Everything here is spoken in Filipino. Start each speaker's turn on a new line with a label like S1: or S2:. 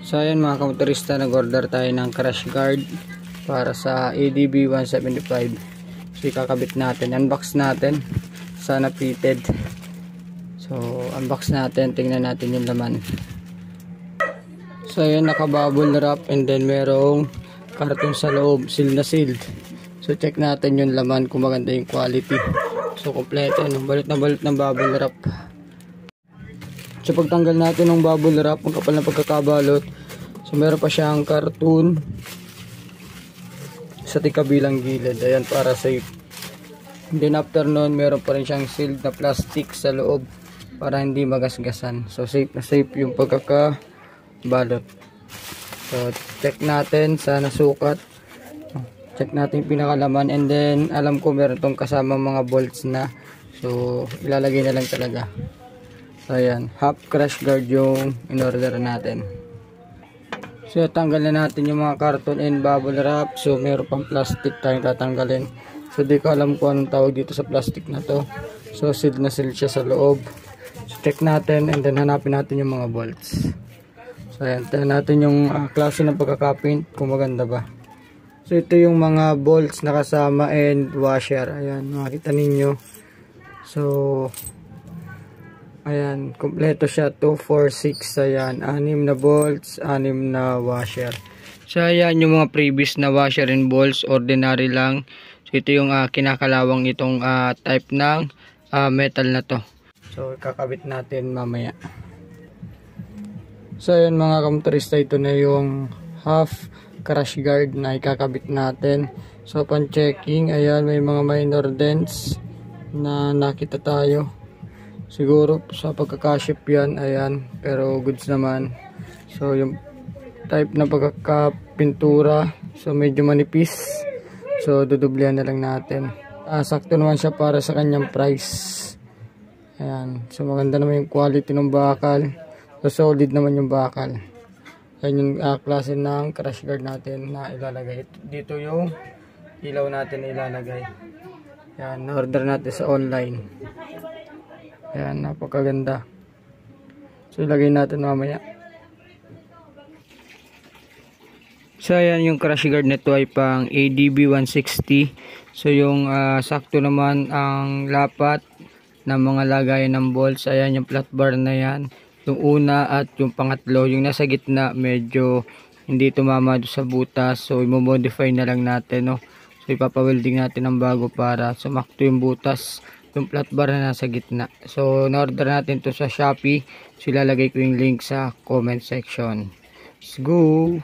S1: So ayan mga kamotorista, nag-order tayo ng crash guard para sa ADB 175. So ikakabit natin, unbox natin, sana fitted. So unbox natin, tingnan natin yung laman. So ayan, naka-bubble wrap and then merong karton sa loob, seal na sealed. So check natin yung laman kung maganda yung quality. So kompleto, no? Balot na balot ng bubble wrap. So pagtanggal natin ng bubble wrap, ang kapal na pagkakabalot, so meron pa siyang karton sa tikabilang gilid, ayan, para safe. And then after nun, meron pa rin siyang sealed na plastic sa loob para hindi magasgasan. So safe na safe yung pagkakabalot. So check natin, sana sukat. Check natin yung pinakalaman, and then alam ko meron tong kasama mga bolts na, so ilalagay na lang talaga. So ayan, half crash guard yung in-order natin. So tanggal na natin yung mga karton and bubble wrap. So meron pang plastic tayong tatanggalin. So di ko alam kung anong tawag dito sa plastic na to. So seal na seal siya sa loob. So check natin and then hanapin natin yung mga bolts. So ayan, tingnan natin yung klase ng pagkakapint kung maganda ba. So ito yung mga bolts na kasama and washer. Ayan, makikita ninyo. So ayan, kompleto siya, 2, 4, 6, ayan, 6 na bolts, 6 na washer. So ayan yung mga previous na washer and bolts, ordinary lang. So ito yung kinakalawang itong type ng metal na to. So kakabit natin mamaya. So ayan mga kamotorista, ito na yung half crash guard na ikakabit natin. So upon checking, ayan, may mga minor dents na nakita tayo. Siguro sa pagkakaship yan, ayan, pero goods naman. So yung type na pagkakapintura, so medyo manipis, so dudublihan na lang natin. Sakto naman siya para sa kanyang price. Ayan, so maganda naman yung quality ng bakal, so solid naman yung bakal. Ayan yung klase ng crash guard natin na ilalagay. Dito yung ilaw natin na ilalagay. Ayan, na-order natin sa online. Ayan, napakaganda. So ilagay natin mamaya. So ayan, yung crash guard nito ay pang ADB 160. So yung sakto naman ang lapat ng mga lagayan ng bolts. Ayan yung flat bar na yan, yung una at yung pangatlo. Yung nasa gitna medyo hindi tumama sa butas, so i-modify na lang natin, no? So ipapawelding natin ng bago para sumakto yung butas, yung flat bar na nasa gitna. So na-order natin to sa Shopee. So ilalagay ko yung link sa comment section. Let's go!